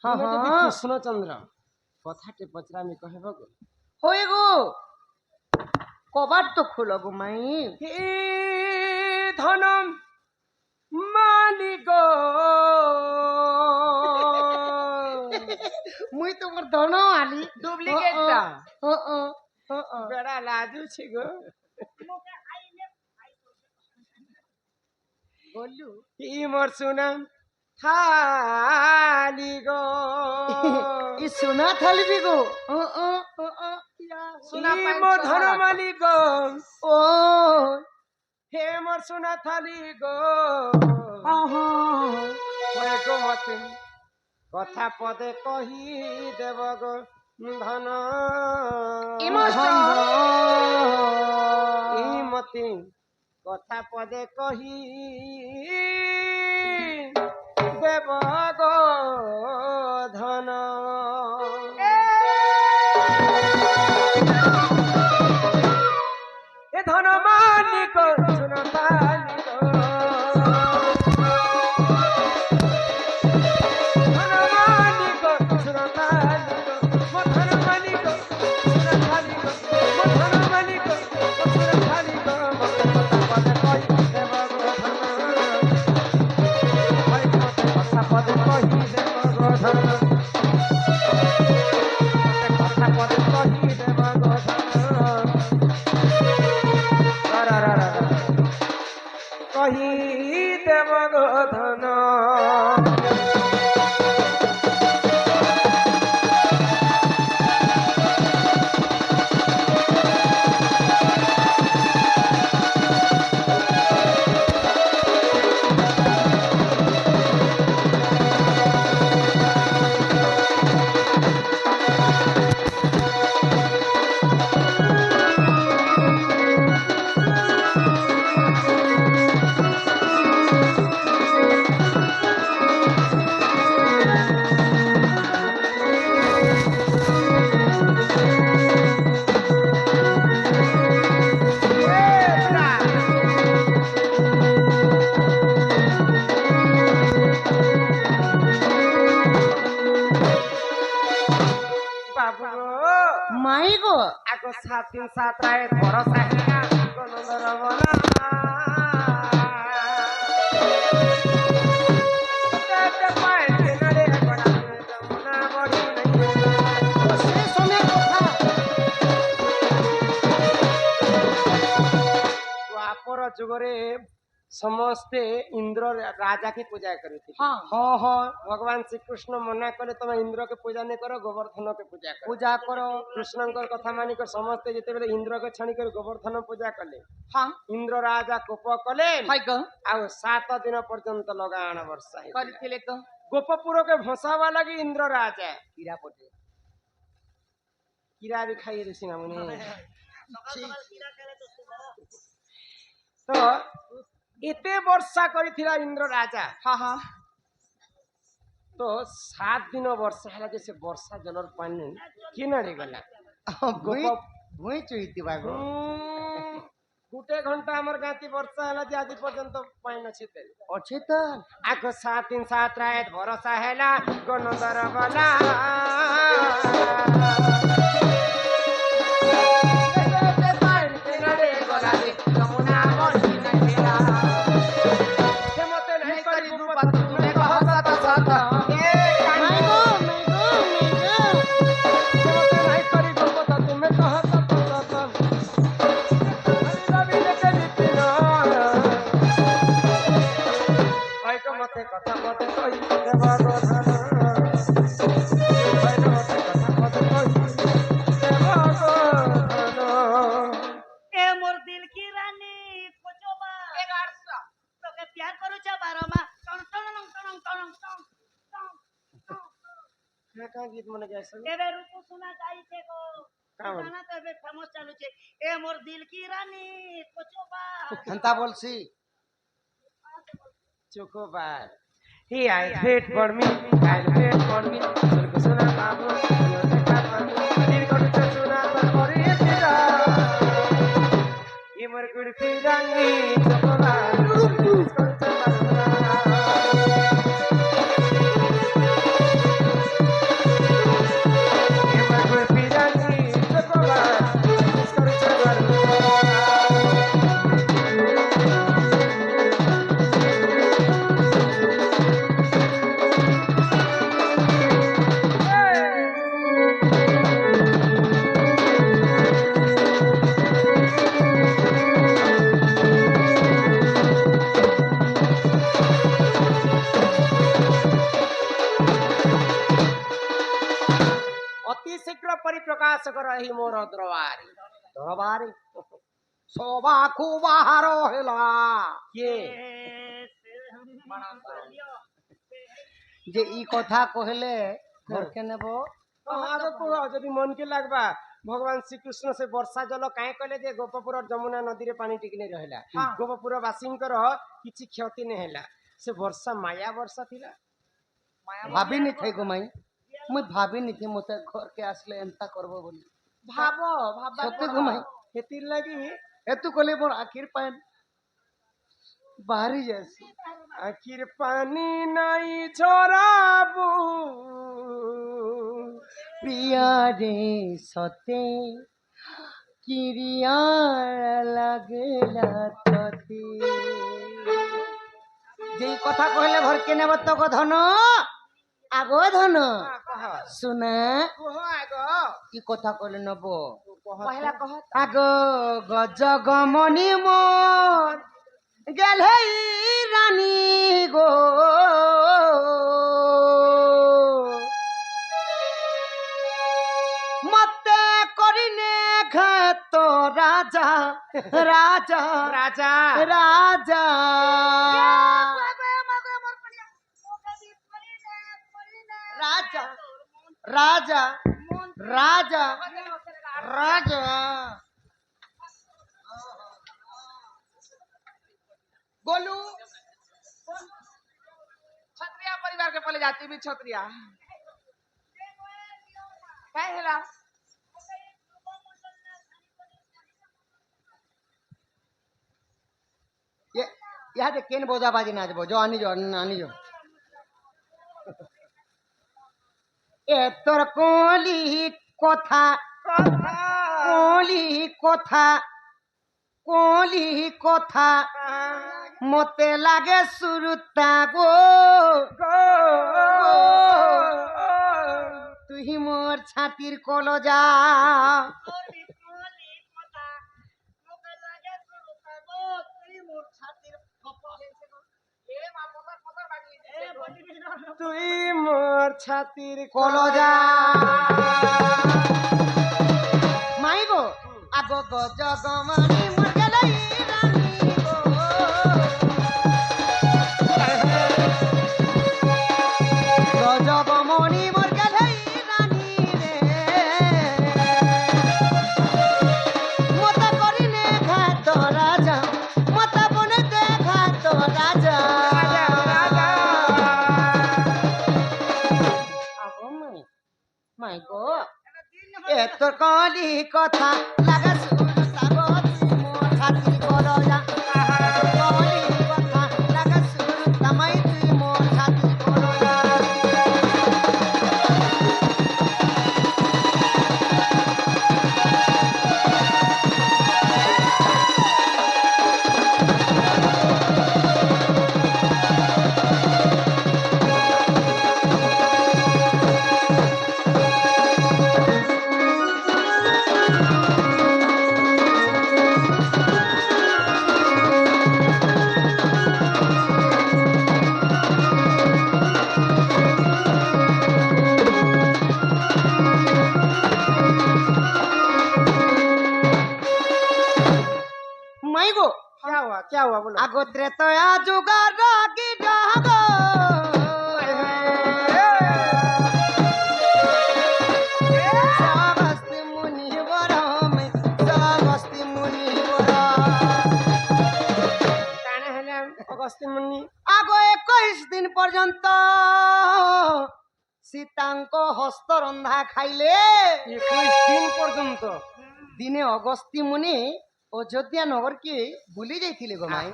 हाँ তুমি যদি हाँ কৃষ্ণচন্দ্র কথাটি পচরামি কহব গো होए गो कबाट तो खोलो गो माई হে ধন মালিক मुई तुम्हार दोनों आली ডুপ্লিকেটটা हाँ বেড়া লাজুছি গো बोलू ই মোর সুনাম থালি গো ये सुना थाली भी गो ই মোর ধন মালিক ओ হে মোর সোনা থালি গো हाँ হয়ে গো মতে কথা পদে কহি দেব গো ধন এই মতে কথা পদে কহি দেব গো ধন এ ধন মালিক সোনা মালিক ধন মালিক সোনা মালিক মো ধন মালিক সোনা মালিক মো ধন মালিক সোনা মালিক মতে কথা পদে কহি দেব গো ধন মতে কথা পদে কহি দেব গো ধন মতে কথা পদে কহি দেব গো ধন কহি দেব গো ধন বাবু গো माई गो আগ 7 দিন 7 রাত ভরসা হেলা কোন দরবনা তেতে পায় কেনারে বড়া যমুনা বড়ি নাই से सुने कथा ଦ୍ୱାପର ଯୁଗରେ ସମସ୍ତେ ଇନ୍ଦ୍ର ରାଜାକେ ପୂଜା କରୁଥିଲେ हाँ हाँ हाँ ଭଗବାନ ଶ୍ରୀକୃଷ୍ଣ ମନା କଲେ ତମେ ଇନ୍ଦ୍ରକେ ପୂଜା ନାଇଁ କର ଗୋବର୍ଦ୍ଧନକେ ପୂଜା କର पूजा करो କୃଷ୍ଣଙ୍କର କଥା ମାନିକରି ସମସ୍ତେ ଯେତେବେଳେ ଇନ୍ଦ୍ରକେ ଛାଣିକରି ଗୋବର୍ଦ୍ଧନ ପୂଜା କଲେ हाँ ଇନ୍ଦ୍ର ରାଜା କୋପ କଲେ हाय गो ଆଉ 7 ଦିନ ପର୍ଯ୍ୟନ୍ତ ଲଗାଣ ବର୍ଷା ହେଇଥିଲା। କରିଥିଲେ ତ ଗୋପପୁରକେ ଭସାବା ଲାଗି ଇନ୍ଦ୍ର ରାଜା कीड़ा पटे କିରା ବି ଖାଇ ଦେସିନା ମୁନି ତ ଏତେ ବର୍ଷା କରିଥିଲା ଇନ୍ଦ୍ର ରାଜା हाँ हाँ ତ 7 ଦିନ ବର୍ଷା ହେଲା ଯେ ସେ ବର୍ଷା ଜଳର ପାଣି କିନାରେ ଗଲା भुई भुई चुईती बागो ଗୋଟେ ଘଣ୍ଟା ଆମର ଗାଁତି ବର୍ଷା ହେଲା ଯେ ଆଜି ପର୍ଯ୍ୟନ୍ତ ପାଣି ଅଛି अच्छे तो ଆଗ 7 ଦିନ 7 ରାତ ବର୍ଷା ହେଲା ଗଣଦର ଗଲା माई गो মতে কথা মতে কই দেব গো ধন মতে কথা মতে কই দেব গো ধন ए मोर दिल की रानी कोचोबा तो के प्यार करू छ बारमा टन टन टन टन टन का गीत मने जैसे एबे रूप सुना गाई छे गो का बोल? गाना तो एबे फेमस चालू छे ए मोर दिल की रानी कोचोबा हंता बोलसी Chocobar. He I wait for me, I wait for me. Suna babu, yo te kapabu. Dir ko te suna par tira. Imar gur firangi chocobar. ପରିପ୍ରକାଶ କର ଏହି ମୋର ଦରବାରୀ। ଦରବାରେ ସଭାକୁ ବାହାର ହେଲା କିଏ ଯେ ଇ କଥା କହିଲେ ଘରକେ ନେବ ଆଗ କୁହ ଯଦି ମନକେ ଲାଗବା। ଭଗବାନ ଶ୍ରୀକୃଷ୍ଣ ସେ ବର୍ଷା ଜଳ କାହିଁ କହିଲେ ଯେ ଗୋପପୁର ଯମୁନା ନଦୀରେ ପାଣି ଟିକେ ନେଇ ରହିଲା। ଗୋପପୁର ବାସୀଙ୍କର କିଛି କ୍ଷତି ନେଇ ହେଲା। ସେ ବର୍ଷା ମାୟା ବର୍ଷା ଥିଲା। ଭାବିନି ଥାଇ ଗୋ ମାଇ ମୁଇଁ ଭାବିନି ଥି ମତେ ଘରକେ আসলে ଏନ୍ତା করব ବୋଲି ଭାବ ଭାବ ସତେ ଗୋ ମାଇ ହେତିର ଲାଗି ଏତୁ କଲେ ମୋର ଆଖିର ପାଏନ୍ ବାହାରି ଯାସି ଆଖିର ପାନି ନାଇଁ ଝରାବୁ প্রিয়া রে সতে কিরিয়া লাগলা ততে যেই কথা কহিলে ঘরকে নেব তো গো ধন আগো ধন কহ শুনে কুহ আগ কি কথা কইলে নেব পহলা কহ আগ গজগমনি মোর গেলেই রানী গো মতে করিনে ঘাত রাজা রাজা রাজা রাজা রাজা রাজা রাজা রাজা बोलू क्षत्रिय परिवार के पले जाती भी क्षत्रिय काय हेला ये यहाँ दे केन बोझा बाजी नाच बोझो आनी जो ए तोर कोली कोथा कोली कोथा মতে লাগে সুরুতা গো তুই মোর ছাতির কলজা তুই মোর ছাতির কলজা মাই গো আগো গজগমনি মোর গেলাই রানী গো গজগমনি মোর গেলাই রানী রে মতা করিনে ঘাত রাজা মতা বনে ঘাত রাজা আগো মাই গো এত কলি কথা লাগা শুনো সাগো তুই মোর ছাতির কলজা কলি কথা লাগা শুনো তামাই তুই মোর ছাতির কলজা মাই গো क्या हुआ बोलो আগত্রে তয়া জুগার কি ডাগো সাগস্তি মুনি বরম সাগস্তি মুনি বরম কানে হেলে অগস্তি মুনি আগো 21 দিন পর্যন্ত সীতাঙ্ক হস্ত রন্ধা খাইলে 21 দিন পর্যন্ত দিনে অগস্তি মুনি অযোধ্যা নগর কি ভুলি যাইଥିଲେ গো মাই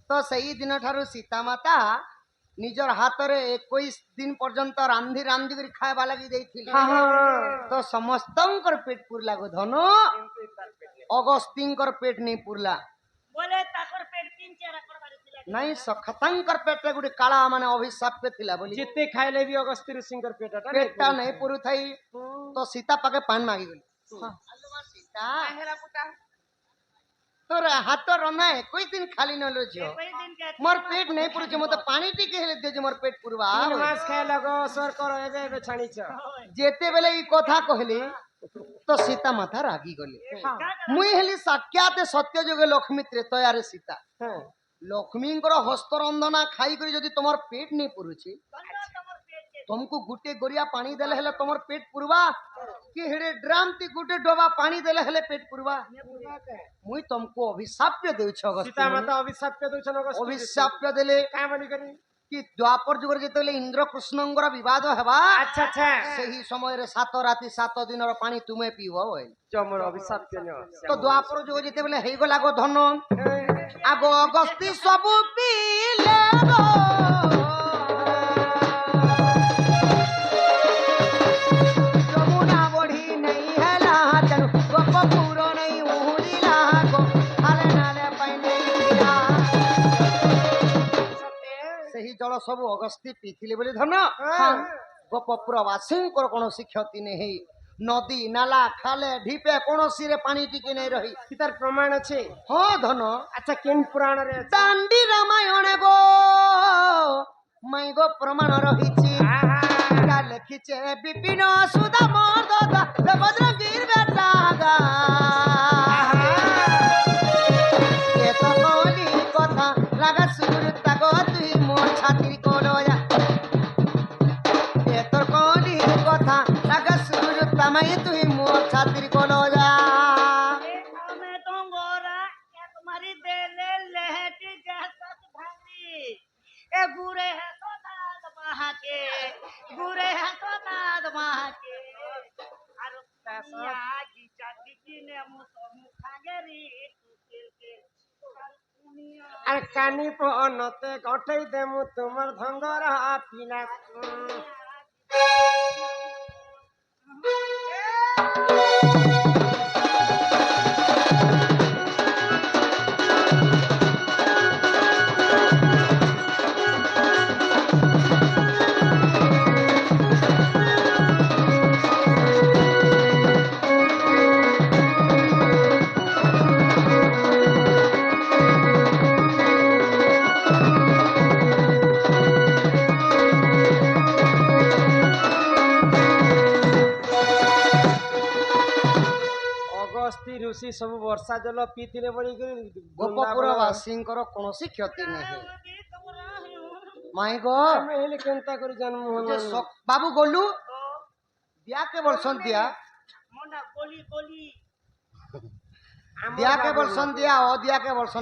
তো সেই দিন ঠারু সীতা মাতা নিজর হাতরে 21 দিন পর্যন্ত রান্ধি রান্ধি করে খাইবা লাগি ଦେଇଥିଲେ তো সমস্তঙ্কর পেট পুরলা গো ধন অগস্তিঙ্কর পেট নেই পুরলা बोले ताकर पेट तीन चेहरा करबार थिला নাই সখতাঙ্কর পেটে গুড়ি কালা মানে অভিশাপ ଥିଲା ବୋଲି जिते खाइले भी अगस्ती ऋषिंकर पेटटा পেটটা নাই পুরু থাই তো সীতা পাকে পান মাগি গলি আল্লাহ সীতা তোর হাত রন্ধা 21 দিন খালি নলো ঝিও कोई दिन के মোর পেট নেই পুরুছে মতো পানি টিকে হেলে দে যে মোর পেট পুরবা तीन मास खाए लगो सर करो एबे एबे छाणी छ যেতে বেলে এই কথা কহিলি তো সীতা মাতা রাগি গলে মুই হেলি সাক্ষাৎ সত্য যুগে লক্ষ্মী ত্রেতয়ারে সীতা হ্যাঁ লক্ষ্মীঙ্কর হস্তরন্ধনা খাই করে যদি তোমার পেট নেই পুরুছি तुमको गुटे गोरिया पानी देले हेले तुम्हार पेट पुरवा कि हेडे ड्राम ती गुटे डोबा पानी देले हेले पेट पुरवा मुई तुमको अभिशाप्य देउछ सीता माता अभिशाप्य दउछन अगस्त्य अभिशाप्य देले का बनी करी कि द्वापर जुगर जेतेले इंद्र कृष्णंगर विवाद हेबा अच्छा अच्छा सेही समय रे 7 राति 7 दिनर पानी तुमे पीबो ओय जमर अभिशाप्य न तो द्वापर जुगर जेतेले हेई गला गो धन आगो अगस्ती सब पीले गो जल सब अगस्ती पीथिले बोली धन गोपपुर वासींकर कौनसी क्षति नहीं नदी नाला खाले ढीपे कौनसी रे पानी टिके नहीं रही तार प्रमाण अच्छे हाँ धन अच्छा केन पुराण रे अछि दांडी रामायण गो मैं गो प्रमाण रही लिखिचे विपिन सुधा मर्दा भद्रगीर बेटा गा ये तो बोली कथा लगा सुर तगो तुई मोर छाती कोलोया ये तो बोली कथा लगा सुर तमई तुई मोर छाती कोलोया मैं तो गोरा ये तुम्हारी देले लहटी जैसा भारी ए गुरे है सोदाद महा के गुरे है सोदाद महा के आरो तनिया जी चाटी की ने मुसो मुखागेरी तुकिल के अरे कानी पनते गठै देमु तुमर धंगर हाथिना ऋषि सब वर्षा जल पीथिले बड़ी गोपपुर वासींकर कौनसी क्षति नहीं माई गो हेले केनता करी जन्म बाबू गोलू दिया के बरसन दिया मोना गोली गोली दिया के बरसन दिया ओ दिया के बरसन